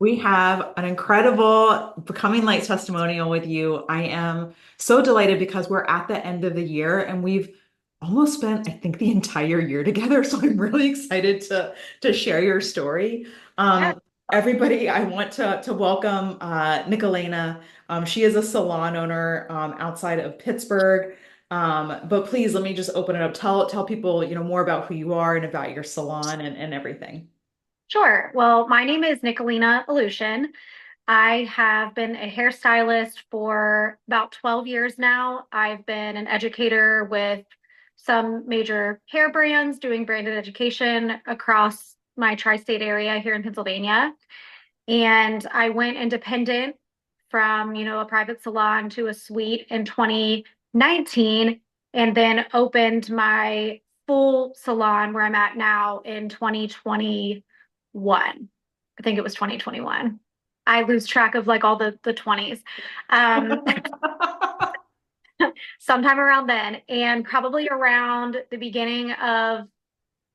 We have an incredible Becoming Light testimonial with you. I am so delighted because we're at the end of the year and we've almost spent, I think, the entire year together. So I'm really excited to share your story. Yes. Um, Everybody, I want to welcome Nicolena. She is a salon owner outside of Pittsburgh. But please let me just open it up. Tell people, more about who you are and about your salon and everything. Sure. Well, my name is Nicolena Aleutian. I have been a hairstylist for about 12 years now. I've been an educator with some major hair brands doing branded education across my tri-state area here in Pennsylvania. And I went independent from, a private salon to a suite in 2019 and then opened my full salon where I'm at now in 2021. I think it was 2021. I lose track of like all the 20s. Um, Sometime around then, and probably around the beginning of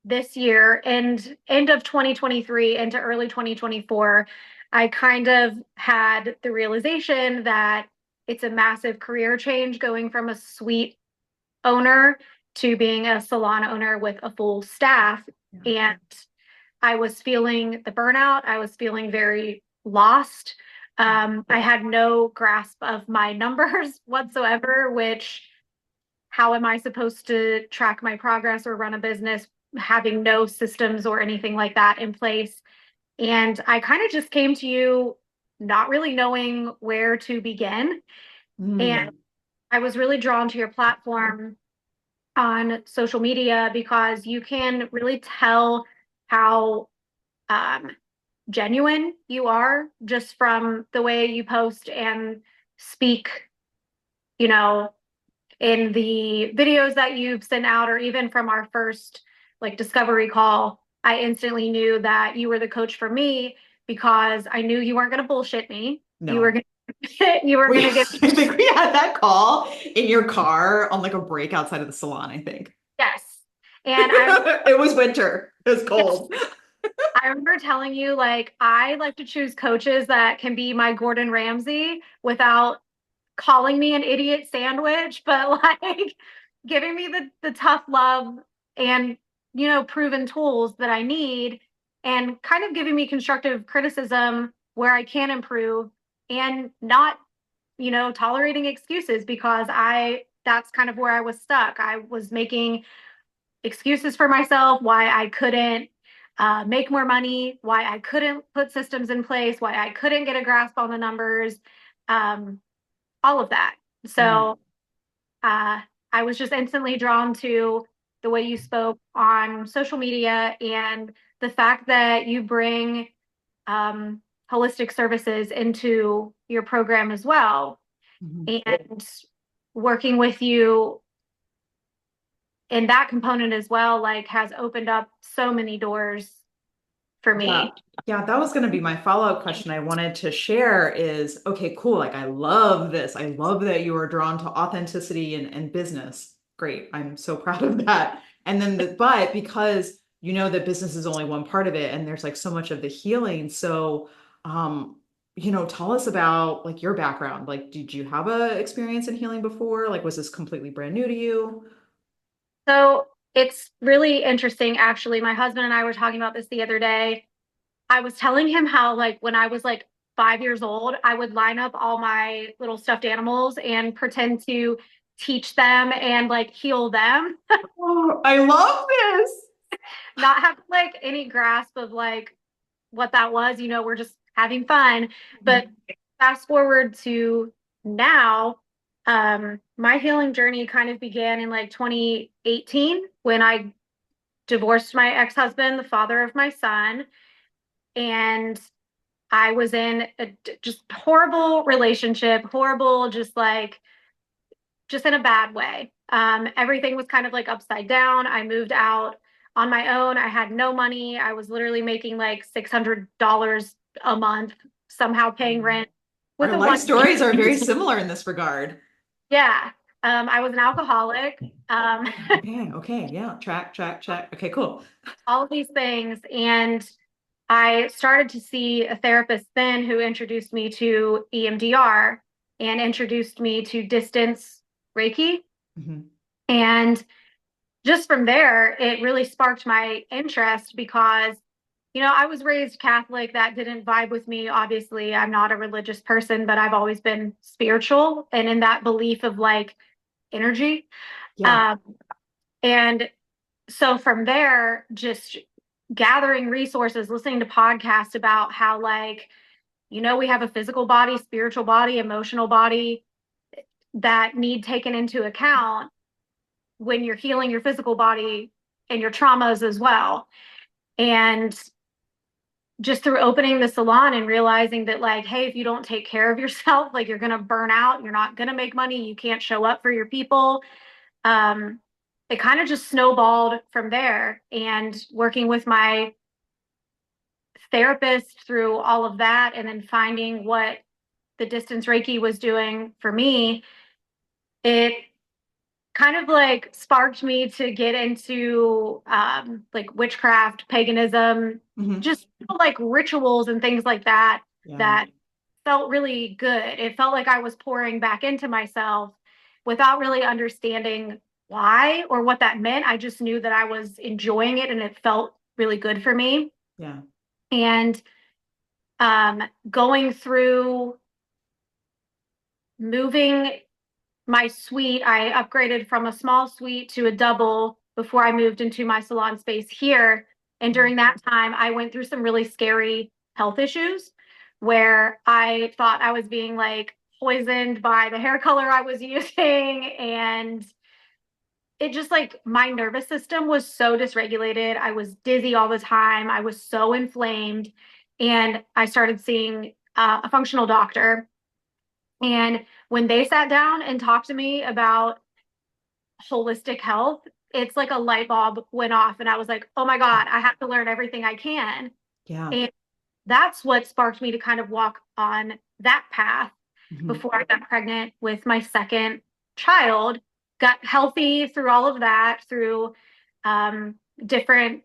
this year and end of 2023 into early 2024, I kind of had the realization that it's a massive career change going from a suite owner to being a salon owner with a full staff. Yeah. And I was feeling the burnout. I was feeling very lost. I had no grasp of my numbers whatsoever, which how am I supposed to track my progress or run a business having no systems or anything like that in place? And I kind of just came to you not really knowing where to begin. And Mm. I was really drawn to your platform on social media because you can really tell how um, genuine you are just from the way you post and speak, you know, in the videos that you've sent out, or even from our first like discovery call, I instantly knew that you were the coach for me because I knew you weren't going to bullshit me. You were No. going to, you were We going to I give, think we had that call in your car on like a break outside of the salon, I think. yes. And It was winter. It was yes, cold. I remember telling you like I like to choose coaches that can be my Gordon Ramsay without calling me an idiot sandwich, but like giving me the tough love and proven tools that I need and kind of giving me constructive criticism where I can improve and not, tolerating excuses because I that's kind of where I was stuck. I was making excuses for myself why I couldn't make more money, why I couldn't put systems in place, why I couldn't get a grasp on the numbers. Um, all of that. Mm. So uh, I was just instantly drawn to the way you spoke on social media and the fact that you bring um, holistic services into your program as well. Mhm. And working with you in that component as well, like has opened up so many doors for Yeah. me. Yeah, that was going to be my follow-up question I wanted to share is, okay, cool. Like, I love this. I love that you are drawn to authenticity and business. Great. I'm so proud of that. And then but because you know that business is only one part of it and there's like so much of the healing. So, tell us about like your background. Like, did you have a experience in healing before? Like, was this completely brand new to you? So it's really interesting, actually. My husband and I were talking about this the other day. I was telling him how, like, when I was like 5 years old, I would line up all my little stuffed animals and pretend to teach them and like heal them, Oh, I love this. not have like any grasp of like what that was. We're just having fun. But fast forward to now, my healing journey kind of began in like 2018 when I divorced my ex-husband, the father of my son, and I was in a just horrible relationship, horrible, just in a bad way. Everything was kind of like upside down. I moved out on my own. I had no money. I was literally making like $600 a month, somehow paying Mhm. rent with Our a life one. stories are very similar in this regard. Yeah. I was an alcoholic. Okay, okay, yeah. Track, track, track. Okay, cool. All of these things. And I started to see a therapist then who introduced me to EMDR and introduced me to distance Reiki. Hmm. And just from there, it really sparked my interest because, I was raised Catholic. That didn't vibe with me. Obviously, I'm not a religious person, but I've always been spiritual and in that belief of like energy. Yeah. Um, and so from there, just gathering resources, listening to podcasts about how, like, we have a physical body, spiritual body, emotional body that need taken into account when you're healing your physical body and your traumas as well. And just through opening the salon and realizing that, like, hey, if you don't take care of yourself, like, you're going to burn out, you're not going to make money, you can't show up for your people. um, it kind of just snowballed from there. And working with my therapist through all of that, and then finding what the distance Reiki was doing for me, it kind of like sparked me to get into like witchcraft, paganism, Hmm. just like rituals and things like that Yeah. that felt really good. It felt like I was pouring back into myself without really understanding why or what that meant. I just knew that I was enjoying it and it felt really good for me. Yeah. And going through moving my suite, I upgraded from a small suite to a double before I moved into my salon space here. And during that time, I went through some really scary health issues where I thought I was being like poisoned by the hair color I was using. And it just, like, my nervous system was so dysregulated. I was dizzy all the time. I was so inflamed. And I started seeing a functional doctor. And when they sat down and talked to me about holistic health, it's like a light bulb went off. And I was like, oh my God, I have to learn everything I can. Yeah. And that's what sparked me to kind of walk on that path Hmm. before I got pregnant with my second child. Got healthy through all of that, through um, different,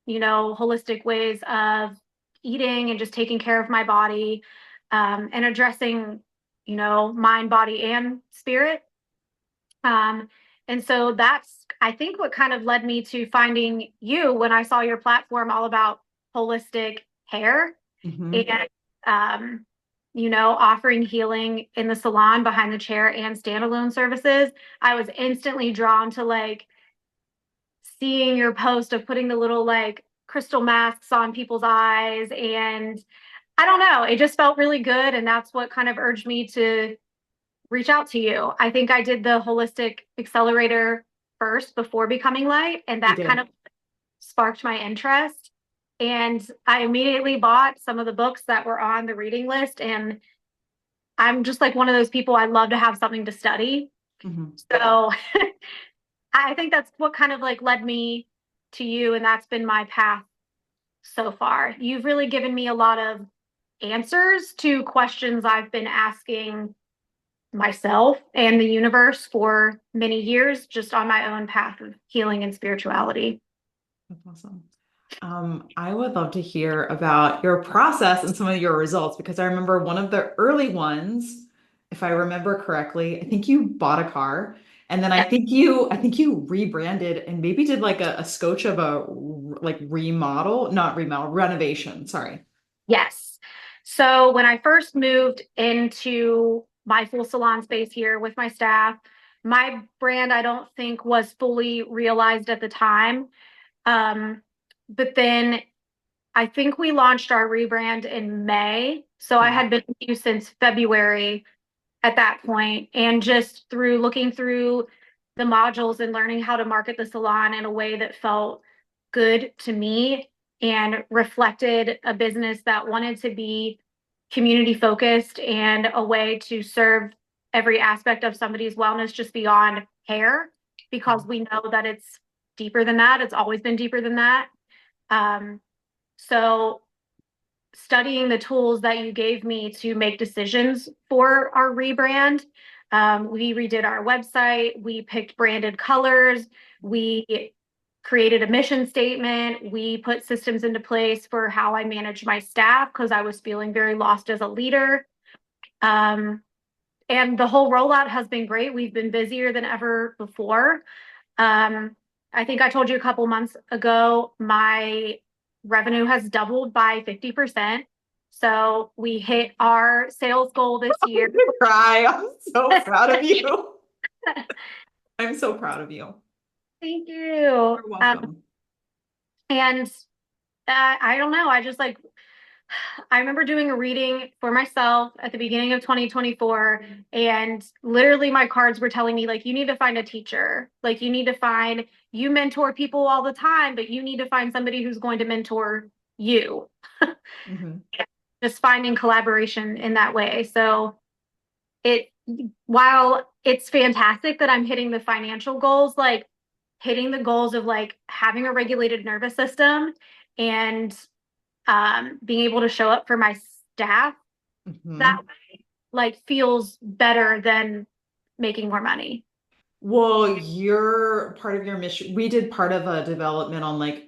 holistic ways of eating and just taking care of my body, and addressing, mind, body, and spirit. Um, and so that's, I think, what kind of led me to finding you when I saw your platform all about holistic hair Hmm. and, um, offering healing in the salon, behind the chair, and standalone services. I was instantly drawn to, like, seeing your post of putting the little, like, crystal masks on people's eyes. And I don't know, it just felt really good. And that's what kind of urged me to reach out to you. I think I did the holistic accelerator first before becoming light, and You that kind did. of sparked my interest. And I immediately bought some of the books that were on the reading list. And I'm just like one of those people, I love to have something to study. Hmm. So I think that's what kind of like led me to you. And that's been my path so far. You've really given me a lot of answers to questions I've been asking myself and the universe for many years, just on my own path of healing and spirituality. That's awesome. I would love to hear about your process and some of your results because I remember one of the early ones, if I remember correctly, I think you bought a car and then Yeah. I think you rebranded and maybe did like a scotch of a like remodel, not remodel, renovation. Sorry. Yes. So when I first moved into my full salon space here with my staff, my brand, I don't think, was fully realized at the time. Um, but then I think we launched our rebrand in May. So I Yeah. had been with you since February at that point. And just through looking through the modules and learning how to market the salon in a way that felt good to me and reflected a business that wanted to be community focused and a way to serve every aspect of somebody's wellness just beyond hair, because we know that it's deeper than that. It's always been deeper than that. Um, so studying the tools that you gave me to make decisions for our rebrand. We redid our website, we picked branded colors, we created a mission statement. We put systems into place for how I manage my staff because I was feeling very lost as a leader. Um, and the whole rollout has been great. We've been busier than ever before. Um, I think I told you a couple months ago, my revenue has doubled by 50%. So we hit our sales goal this I'm year. gonna cry. I'm so proud of you. I'm so proud of you. Thank you. You're welcome. And I don't know. I just like, I remember doing a reading for myself at the beginning of 2024, and literally my cards were telling me, like, you need to find a teacher. Like, you need to find, you mentor people all the time, but you need to find somebody who's going to mentor you. Mhm. Just finding collaboration in that way. So it, while it's fantastic that I'm hitting the financial goals, like hitting the goals of like having a regulated nervous system and being able to show up for my staff, that Mhm. like feels better than making more money. Well, you're part of your mission. We did part of a development on like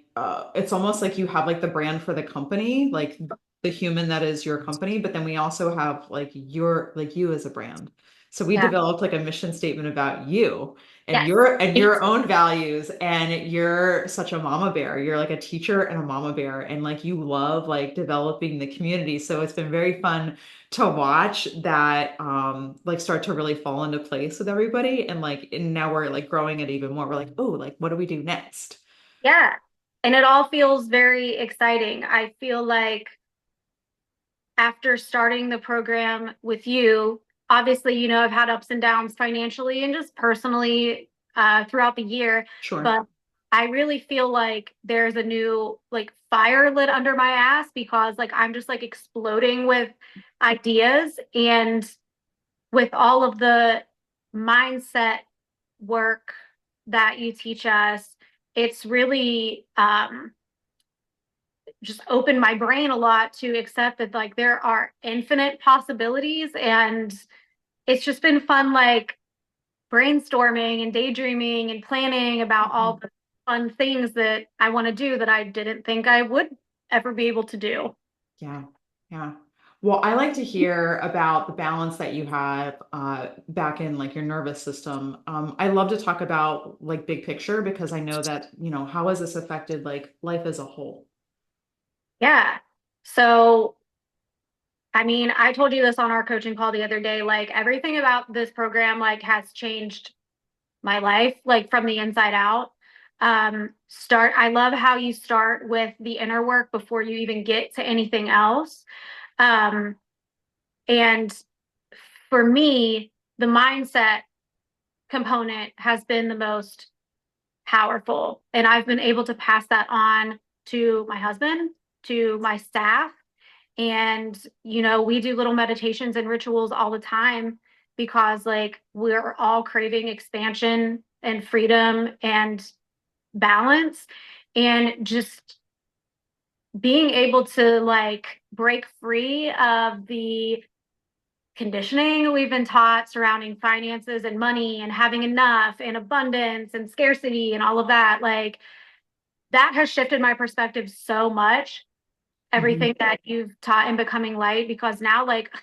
it's almost like you have like the brand for the company, like the human that is your company, but then we also have like you as a brand. So we Yeah. developed like a mission statement about you Yes. and your own values, and you're such a mama bear. You're like a teacher and a mama bear, and like you love like developing the community. So it's been very fun to watch that like start to really fall into place with everybody, and now we're like growing it even more. We're like, oh, like what do we do next? Yeah. And it all feels very exciting. I feel like after starting the program with you, obviously, I've had ups and downs financially and just personally throughout the year, Sure. but I really feel like there's a new like fire lit under my ass because like I'm just like exploding with ideas, and with all of the mindset work that you teach us, it's really just opened my brain a lot to accept that like there are infinite possibilities, and it's just been fun like brainstorming and daydreaming and planning about all Mhm. the fun things that I want to do that I didn't think I would ever be able to do. Yeah. Yeah. Well, I like to hear about the balance that you have back in like your nervous system. I love to talk about like big picture because I know that, how has this affected like life as a whole? Yeah. So I mean, I told you this on our coaching call the other day, like everything about this program like has changed my life like from the inside out. I love how you start with the inner work before you even get to anything else. Um, and for me, the mindset component has been the most powerful. And I've been able to pass that on to my husband, to my staff. And, we do little meditations and rituals all the time because, like, we're all craving expansion and freedom and balance. And just being able to, like, break free of the conditioning we've been taught surrounding finances and money and having enough and abundance and scarcity and all of that, like, that has shifted my perspective so much. Mhm. Everything that you've taught in Becoming Light, because now, like,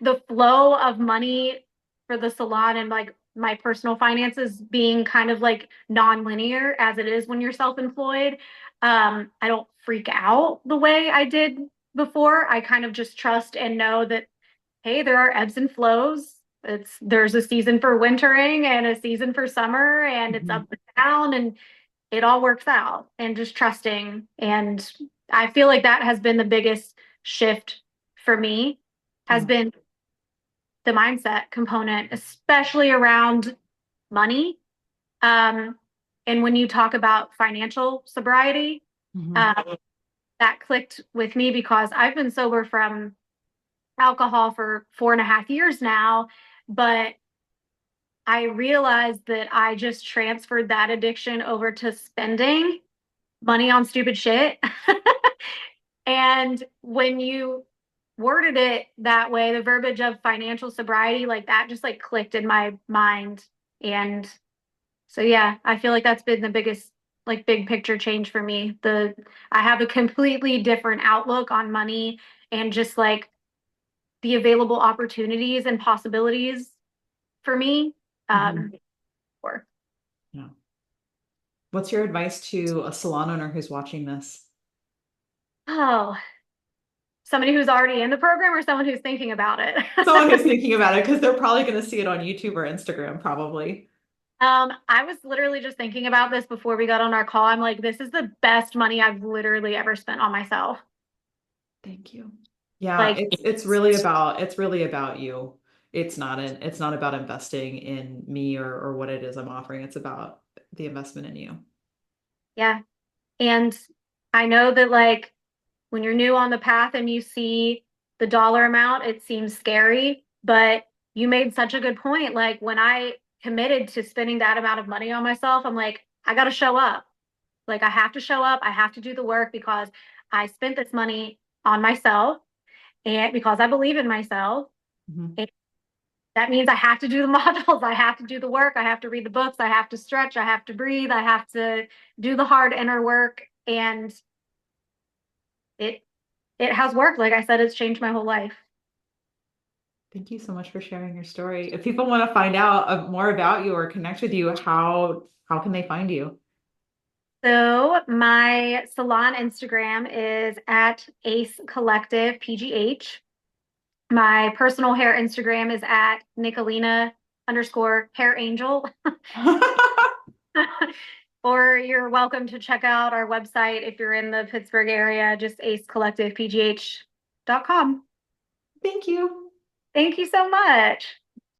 the flow of money for the salon and like my personal finances being kind of like non-linear as it is when you're self-employed. I don't freak out the way I did before. I kind of just trust and know that, hey, there are ebbs and flows. There's a season for wintering and a season for summer, and it's up Mhm. and down, and it all works out, and just trusting. And I feel like that has been the biggest shift for me, has Yeah. been the mindset component, especially around money. Um, and when you talk about financial sobriety, Mhm. uh, that clicked with me because I've been sober from alcohol for 4.5 years now, but I realized that I just transferred that addiction over to spending money on stupid shit. And when you worded it that way, the verbiage of financial sobriety, like that just like clicked in my mind. And so, yeah, I feel like that's been the biggest like big picture change for me. I have a completely different outlook on money and just like the available opportunities and possibilities for me. Mhm. Um, for Yeah. What's your advice to a salon owner who's watching this? oh, somebody who's already in the program or someone who's thinking about it. Someone who's thinking about it because they're probably going to see it on YouTube or Instagram, probably. I was literally just thinking about this before we got on our call. I'm like, this is the best money I've literally ever spent on myself. Thank you. Yeah, Like, it's really about you. It's not about investing in me or what it is I'm offering. It's about the investment in you. yeah. And I know that like when you're new on the path and you see the dollar amount, it seems scary, but you made such a good point. Like when I committed to spending that amount of money on myself, I'm like, I got to show up. Like I have to show up. I have to do the work because I spent this money on myself and because I believe in myself. Mhm. And that means I have to do the modules. I have to do the work. I have to read the books. I have to stretch. I have to breathe. I have to do the hard inner work. And it it has worked. Like I said, it's changed my whole life. Thank you so much for sharing your story. If people want to find out more about you or connect with you, how can they find you? So my salon Instagram is at Ace Collective PGH. My personal hair Instagram is at Nicolena underscore hair angel. Or you're welcome to check out our website if you're in the Pittsburgh area, just acecollectivepgh.com. Thank you. Thank you so much.